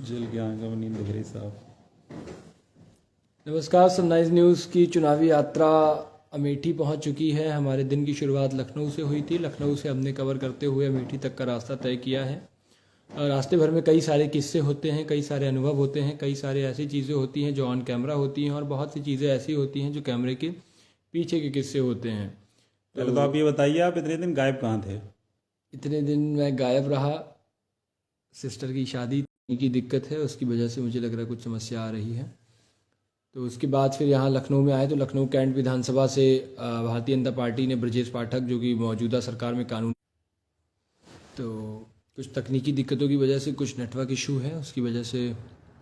जल की आंखों में नींद दिख रही साहब। नमस्कार। सनराइज न्यूज़ की चुनावी यात्रा अमेठी पहुंच चुकी है। हमारे दिन की शुरुआत लखनऊ से हुई थी। लखनऊ से हमने कवर करते हुए अमेठी तक का रास्ता तय किया है। और रास्ते भर में कई सारे किस्से होते हैं, कई सारे अनुभव होते हैं, कई सारे ऐसी चीज़ें होती हैं जो ऑन कैमरा होती हैं और बहुत सी चीज़ें ऐसी होती हैं जो कैमरे के पीछे के किस्से होते हैं। पहले तो आप ये बताइए, आप इतने दिन गायब कहाँ थे? इतने दिन मैं गायब रहा। सिस्टर की शादी की दिक्कत है, उसकी वजह से मुझे लग रहा है कुछ समस्या आ रही है। तो उसके बाद फिर यहाँ लखनऊ में आए तो लखनऊ कैंट विधानसभा से भारतीय जनता पार्टी ने ब्रजेश पाठक, जो कि मौजूदा सरकार में कानून, तो कुछ तकनीकी दिक्कतों की वजह से, कुछ नेटवर्क इशू है, उसकी वजह से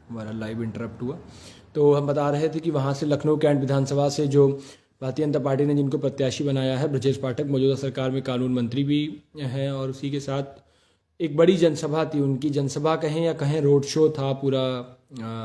हमारा लाइव इंटरप्ट हुआ। तो हम बता रहे थे कि वहाँ से लखनऊ कैंट विधानसभा से जो भारतीय जनता पार्टी ने जिनको प्रत्याशी बनाया है, ब्रजेश पाठक मौजूदा सरकार में कानून मंत्री भी हैं, और उसी के साथ एक बड़ी जनसभा थी उनकी। जनसभा कहें या कहें रोड शो था पूरा,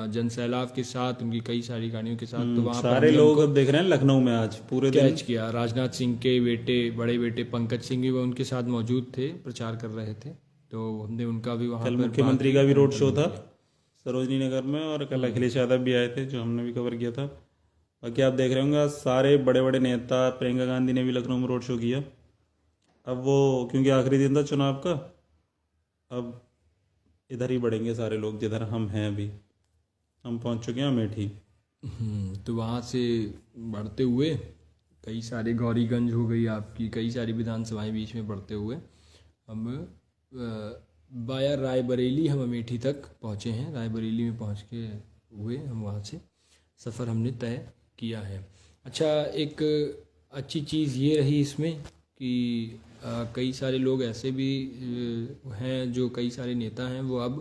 जनसैलाब के साथ, उनकी कई सारी गाड़ियों के साथ। तो वहाँ पर सारे हमने लोग उनको अब देख रहे हैं लखनऊ में आज पूरे दिन। कैच किया। राजनाथ सिंह के बेटे, बड़े बेटे पंकज सिंह भी वो उनके साथ मौजूद थे, प्रचार कर रहे थे। तो हमने उनका भी वहाँ कल पर बात मुख्यमंत्री की का भी और रोड शो इंटरव्यू था किया। सरोजनी नगर में, और कल अखिलेश यादव भी आए थे जो हमने भी कवर किया था। बाकी आप देख रहे होंगे आज सारे बड़े बड़े नेता, प्रियंका गांधी ने भी लखनऊ में रोड शो किया। अब वो क्योंकि आखिरी दिन था चुनाव का, अब इधर ही बढ़ेंगे सारे लोग जिधर हम हैं अभी। हम पहुंच चुके हैं अमेठी। तो वहाँ से बढ़ते हुए कई सारे, गौरीगंज हो गई आपकी, कई सारी विधानसभाएं बीच में बढ़ते हुए हम बाया रायबरेली हम अमेठी तक पहुँचे हैं। रायबरेली में पहुँच के हुए हम वहाँ से सफ़र हमने तय किया है। अच्छा, एक अच्छी चीज़ ये रही इसमें कि कई सारे लोग ऐसे भी हैं, जो कई सारे नेता हैं वो अब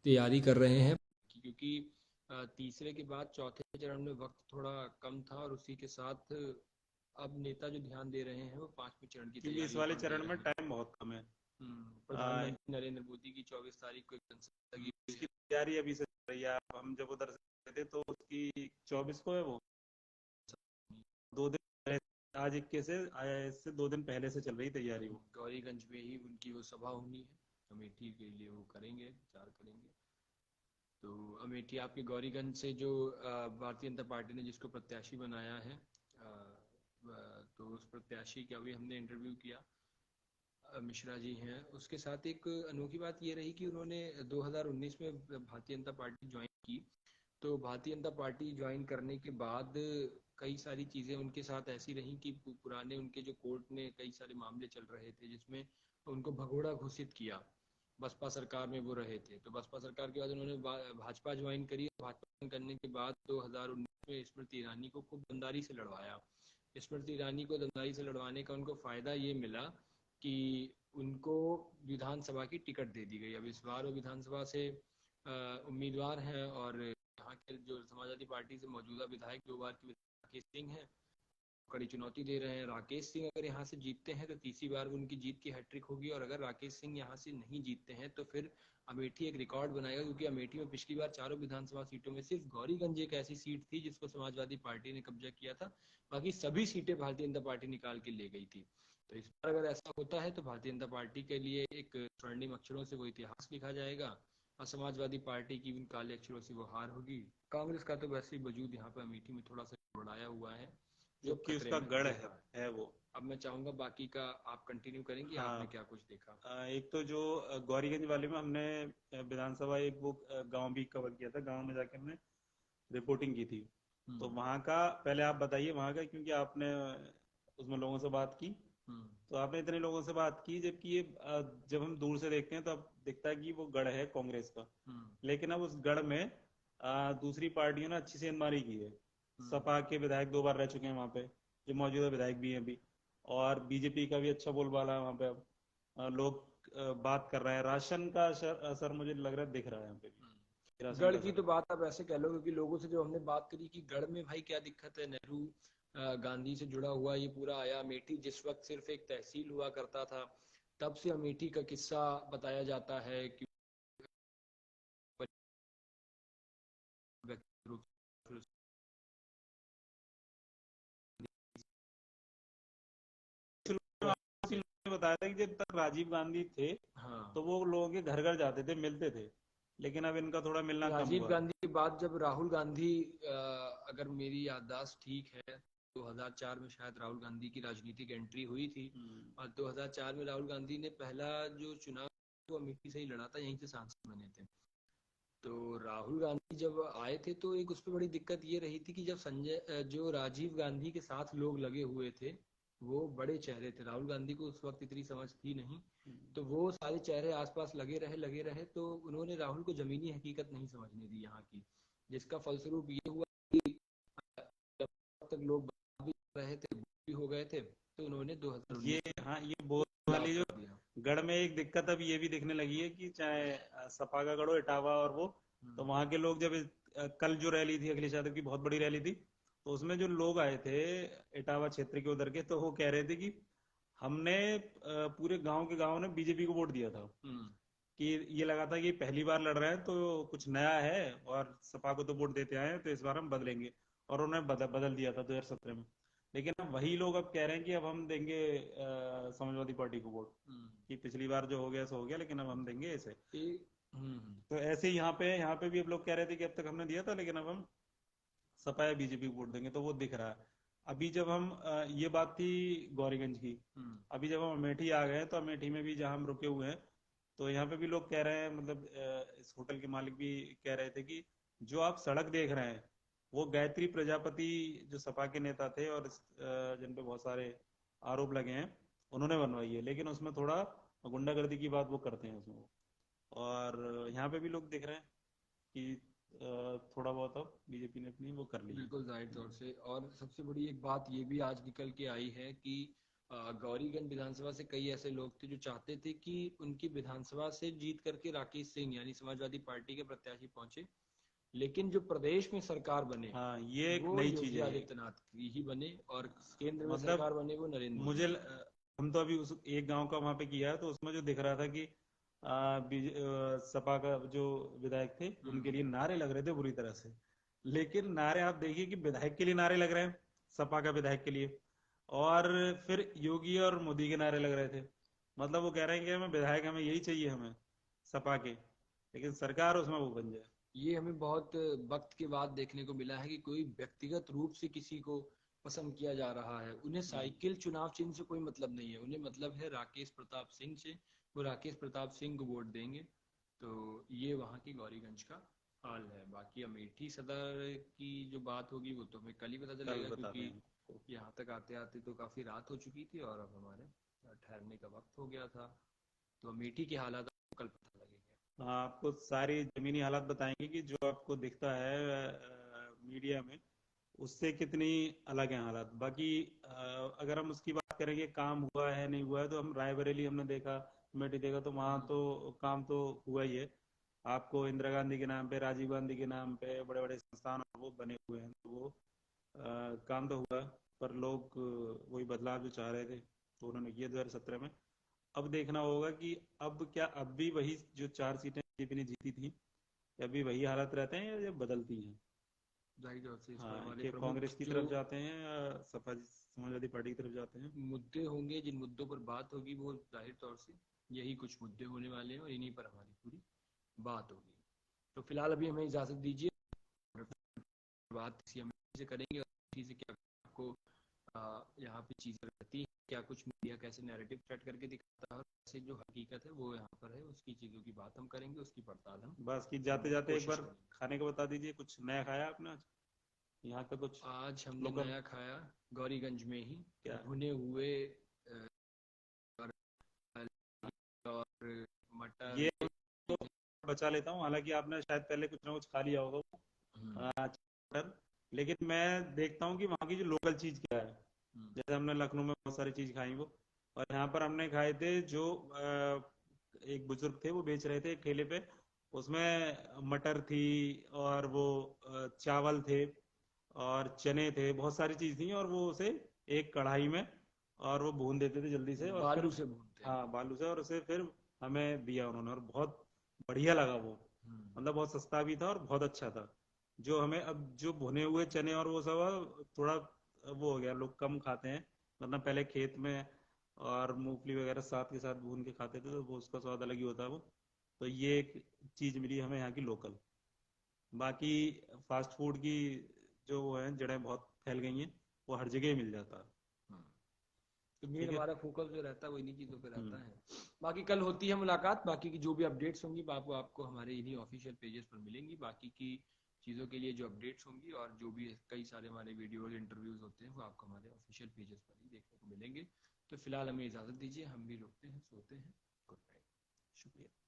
तैयारी कर रहे हैं, क्योंकि तीसरे के बाद चौथे चरण में वक्त थोड़ा कम था, और उसी के साथ अब नेता जो ध्यान दे रहे हैं वो पांचवें चरण की क्योंकि इस तैयारियों वाले पर दे चरण रहे में हैं। टाइम बहुत कम है। प्रधानमंत्री नरेंद्र मोदी की 24 तारीख को एक जनसभा की हुई इसकी है। तैयारी अभी से चल रही है। हम जब उधर से थे तो उसकी 24 को है वो। 2 दिन पहले, आज 21 है, इससे 2 दिन पहले से चल रही तैयारी वो। गौरीगंज में ही उनकी वो सभा होनी है, अमेठी के लिए वो करेंगे, प्रचार करेंगे। तो अमेठी आपके गौरीगंज से जो भारतीय जनता पार्टी ने जिसको प्रत्याशी बनाया है, तो उस प्रत्याशी का भी हमने इंटरव्यू किया। मिश्रा जी हैं। उसके साथ एक अनोखी बात ये रही कि उन्होंने 2019 में भारतीय जनता पार्टी ज्वाइन की। तो भारतीय जनता पार्टी ज्वाइन करने के बाद कई सारी चीज़ें उनके साथ ऐसी रहीं कि पुराने उनके जो कोर्ट में कई सारे मामले चल रहे थे, जिसमें उनको भगोड़ा घोषित किया। बसपा सरकार में वो रहे थे, तो बसपा सरकार के बाद उन्होंने भाजपा ज्वाइन करी। भाजपा ज्वाइन करने के बाद 2019 में स्मृति ईरानी को खूब दमदारी से लड़वाया। स्मृति ईरानी को दमदारी से लड़वाने का उनको फ़ायदा ये मिला कि उनको विधानसभा की टिकट दे दी गई। अब इस बार वो विधानसभा से उम्मीदवार हैं, और यहाँ के जो समाजवादी पार्टी से मौजूदा विधायक 2 बार के राकेश सिंह हैं, कड़ी चुनौती दे रहे हैं। राकेश सिंह अगर यहाँ से जीतते हैं तो तीसरी बार उनकी जीत की हैट्रिक होगी, और अगर राकेश सिंह यहाँ से नहीं जीतते हैं तो फिर अमेठी एक रिकॉर्ड बनाएगा, क्योंकि अमेठी में पिछली बार चारों विधानसभा सीटों में सिर्फ गौरीगंज एक ऐसी सीट थी जिसको समाजवादी पार्टी ने कब्जा किया था। बाकी सभी सीटें भारतीय जनता पार्टी निकाल के ले गई थी। तो इस बार अगर ऐसा होता है तो भारतीय जनता पार्टी के लिए एक स्वर्णिम अक्षरों से वो इतिहास लिखा जाएगा, और समाजवादी पार्टी की उन काले अक्षरों से वो हार होगी। कांग्रेस का तो वैसे ही वजूद यहाँ पे अमेठी में थोड़ा सा बढ़ाया हुआ है, जो क्योंकि खतरे उसका में गढ़ दिख रहा है। है वो। अब मैं चाहूंगा बाकी का आप कंटिन्यू करेंगे, आपने हाँ। क्या कुछ देखा। एक तो जो गौरीगंज वाले में हमने विधानसभा एक वो गांव भी कवर किया था। गांव में जाके हमने रिपोर्टिंग की थी। तो हम्म। वहाँ का पहले आप बताइए वहाँ का, क्योंकि आपने उसमें लोगों से बात की। हम्म। तो आपने इतने लोगों से बात की, जबकि ये जब हम दूर से देखते हैं तो अब दिखता है कि वो गढ़ है कांग्रेस का। हम्म। लेकिन अब उस गढ़ में दूसरी पार्टियों ने अच्छी सेंधमारी की है। हम्म। सपा के विधायक 2 बार रह चुके हैं वहाँ पे, जो मौजूदा विधायक भी हैं अभी। और बीजेपी का भी अच्छा बोलबाला है वहाँ पे। अब लोग बात कर रहे हैं। राशन का असर मुझे लग रहा है दिख रहा है यहाँ पे भी, राशन गढ़ का की असर तो है। बात आप ऐसे कह लो, क्योंकि लोगों से जो हमने बात करी कि गढ़ में भाई क्या दिक्कत है, नेहरू गांधी से जुड़ा हुआ ये पूरा आया। अमेठी जिस वक्त सिर्फ एक तहसील हुआ करता था, तब से अमेठी का किस्सा बताया जाता है कि व्यक्तिगत रूप से बताया था कि जब तक राजीव गांधी थे हाँ। तो वो लोगों के घर घर जाते थे, मिलते थे। लेकिन अब इनका थोड़ा मिलना कम राजीव हुआ। गांधी के बाद जब राहुल गांधी, अगर मेरी याददाश्त ठीक है, 2004 में शायद राहुल गांधी की राजनीतिक एंट्री हुई थी। और 2004 में राहुल गांधी ने पहला जो चुनाव वो अमेठी से ही लड़ा था, यहीं से सांसद बने थे। तो राहुल गांधी जब आए थे तो एक उसमें बड़ी दिक्कत ये रही थी कि जब जो राजीव गांधी के साथ लोग लगे हुए थे वो बड़े चेहरे थे, राहुल गांधी को उस वक्त इतनी समझ थी नहीं। तो वो सारे चेहरे आसपास लगे रहे तो उन्होंने राहुल को जमीनी हकीकत नहीं समझने दी यहाँ की, जिसका फलस्वरूप ये हुआ कि जब तक लोग बात भी कर रहे थे भी हो गए थे, तो उन्होंने ये 2019 हाँ, ये बहुत बदलाव वाली जो कर दिया। गढ़ में एक दिक्कत अब ये भी दिखने लगी है कि चाहे सपा का गढ़ हो, इटावा और वो, तो हम्म। वहां के लोग जब कल जो रैली थी अखिलेश यादव की, बहुत बड़ी रैली थी, तो उसमें जो लोग आए थे इटावा क्षेत्र के उधर के, तो वो कह रहे थे कि हमने पूरे गांव के गांव ने बीजेपी को वोट दिया था, हम्म। कि ये लगा था कि पहली बार लड़ रहे हैं तो कुछ नया है, और सपा को तो वोट देते आए हैं तो इस बार हम बदलेंगे, और उन्होंने बदल दिया था 2017 में। लेकिन अब वही लोग अब कह रहे हैं कि अब हम देंगे समाजवादी पार्टी को वोट, हम्म। कि पिछली बार जो हो गया सो हो गया, लेकिन अब हम देंगे इसे। हम्म। तो ऐसे ही यहाँ पे भी अब लोग कह रहे थे कि अब तक हमने दिया था, लेकिन अब हम सपा या बीजेपी को वोट देंगे, तो वो दिख रहा है। अभी जब हम ये बात थी गौरीगंज की, हम्म। अभी जब हम अमेठी आ गए तो अमेठी में भी जहाँ हम रुके हुए हैं, तो यहाँ पे भी लोग कह रहे हैं, मतलब इस होटल के मालिक भी कह रहे थे कि जो आप सड़क देख रहे हैं वो गायत्री प्रजापति, जो सपा के नेता थे और जिन पे बहुत सारे आरोप लगे हैं, उन्होंने बनवाई है, लेकिन उसमें थोड़ा गुंडागर्दी की बात वो करते हैं उसमें वो। और यहाँ पे भी लोग देख रहे हैं कि थोड़ा बहुत अब बीजेपी ने अपनी वो कर ली है। बिल्कुल जाहिर तौर से। और सबसे बड़ी एक बात ये भी आज निकल के आई है कि गौरीगंज विधानसभा से कई ऐसे लोग थे जो चाहते थे कि उनकी विधानसभा से जीत करके राकेश सिंह यानी समाजवादी पार्टी के प्रत्याशी पहुंचे, लेकिन जो प्रदेश में सरकार बने हाँ, ये एक वो नई चीज योगी है ये। आदित्यनाथ की ही बने, और केंद्र में मतलब सरकार बने वो नरेंद्र मोदी मुझे की। हम तो अभी उस एक गांव का वहां पे किया है, तो उसमें जो दिख रहा था कि सपा का जो विधायक थे हम्म। उनके लिए नारे लग रहे थे बुरी तरह से। लेकिन नारे आप देखिए कि विधायक के लिए नारे लग रहे हैं, सपा का विधायक के लिए, और फिर योगी और मोदी के नारे लग रहे थे। मतलब वो कह रहे हैं कि हमें विधायक, हमें यही चाहिए हमें, सपा के, लेकिन सरकार उसमें वो बन जाए। ये हमें बहुत वक्त के बाद देखने को मिला है कि कोई व्यक्तिगत रूप से किसी को पसंद किया जा रहा है। उन्हें साइकिल चुनाव चिन्ह से कोई मतलब नहीं है, उन्हें मतलब है राकेश प्रताप सिंह से। वो राकेश प्रताप सिंह को वोट देंगे। तो ये वहाँ की गौरीगंज का हाल है। बाकी अमेठी सदर की जो बात होगी वो तो हमें कल ही पता कल चलेगा, बताते क्योंकि हैं आपको। यहाँ तक आते आते तो काफी रात हो चुकी थी और अब हमारे ठहरने का वक्त हो गया था। तो अमेठी के हालात आपको कल पता लगेंगे। हाँ, आपको सारी जमीनी हालात बताएंगे कि जो आपको दिखता है मीडिया में, उससे कितनी अलग है हालात। बाकी अगर हम उसकी बात करेंगे काम हुआ है नहीं हुआ है, तो हम रायबरेली हमने देखा, कमेटी देखा, तो वहाँ हम्म। तो काम तो हुआ ही है। आपको इंदिरा गांधी के नाम पे, राजीव गांधी के नाम पे बड़े बड़े संस्थान और वो बने हुए हैं, तो वो काम तो हुआ। पर लोग वही बदलाव जो चाह रहे थे तो उन्होंने किया 2017 में। अब देखना होगा कि अब क्या, अब भी वही जो 4 सीटें बीजेपी ने जीती थी, अभी वही हालत रहते हैं या ये बदलती हैं। जाहिर तौर से इस पर हाँ, हमारे कि प्रमुख कांग्रेस की जो तरफ जाते हैं या सपा समाजवादी पार्टी की तरफ जाते हैं। मुद्दे होंगे, जिन मुद्दों पर बात होगी, वो जाहिर तौर से यही कुछ मुद्दे होने वाले हैं और इन्हीं पर हमारी पूरी बात होगी। तो फिलहाल अभी हमें इजाजत दीजिए, और बात इसी हम से करेंगे और इसी से क्या आपको यहाँ पे चीजें रहती हैं, क्या कुछ मीडिया कैसे नैरेटिव सेट करके दिखाता है और कैसे जो हकीकत है वो यहाँ पर है, उसकी चीजों की बात हम करेंगे, उसकी पड़ताल हम बस कि जाते करने की जाते एक कोशिश बार करेंगे। खाने का बता दीजिए, कुछ नया खाया आपने आज यहाँ का कुछ आज हमने लोकल। नया खाया गौरीगंज में ही क्या भुने हुए और मटर ये के तो बचा लेता हूँ, हालांकि आपने शायद पहले कुछ ना कुछ खा लिया होगा हम्म। मटर। लेकिन मैं देखता हूँ कि वहाँ की जो लोकल चीज़ क्या है। हम्म। जैसे हमने लखनऊ में बहुत सारी चीज़ खाई वो, और यहाँ पर हमने खाए थे जो एक बुजुर्ग थे वो बेच रहे थे एक ठेले पे, उसमें मटर थी, और वो चावल थे, और चने थे, बहुत सारी चीज़ थी, और वो उसे एक कढ़ाई में और वो भून देते थे जल्दी से, और फिर बालू से भूनते हैं। हाँ बालू से, और उसे फिर हमें दिया उन्होंने, और बहुत बढ़िया लगा वो। हम्म। मतलब बहुत सस्ता भी था और बहुत अच्छा था। जो हमें अब जो भुने हुए चने और वो सब थोड़ा वो हो गया, लोग कम खाते हैं, वरना पहले खेत में और मूंगफली वगैरह साथ के साथ भून के खाते थे, तो वो उसका स्वाद अलग ही होता है वो। तो ये एक चीज़ मिली हमें यहाँ की लोकल। बाकी फास्ट फूड की जो वो है जड़ें बहुत फैल गई हैं, वो हर जगह ही मिल जाता है। हम्म। तो मेन ठीक है। हमारा फोकस जो रहता है वो इन्हीं चीज़ों पे रहता हम्म। है। बाकी कल होती है मुलाकात, बाकी की जो भी अपडेट्स होंगी आपको हमारे इन्हीं ऑफिशियल पेजेस पर मिलेंगी। बाकी की चीज़ों के लिए जो अपडेट्स होंगी और जो भी कई सारे हमारे वीडियोज इंटरव्यूज होते हैं वो आपको हमारे ऑफिशियल पेजेस पर ही देखने को मिलेंगे। तो फिलहाल हमें इजाज़त दीजिए, हम भी रुकते हैं, सोते हैं। गुड नाइट, शुक्रिया।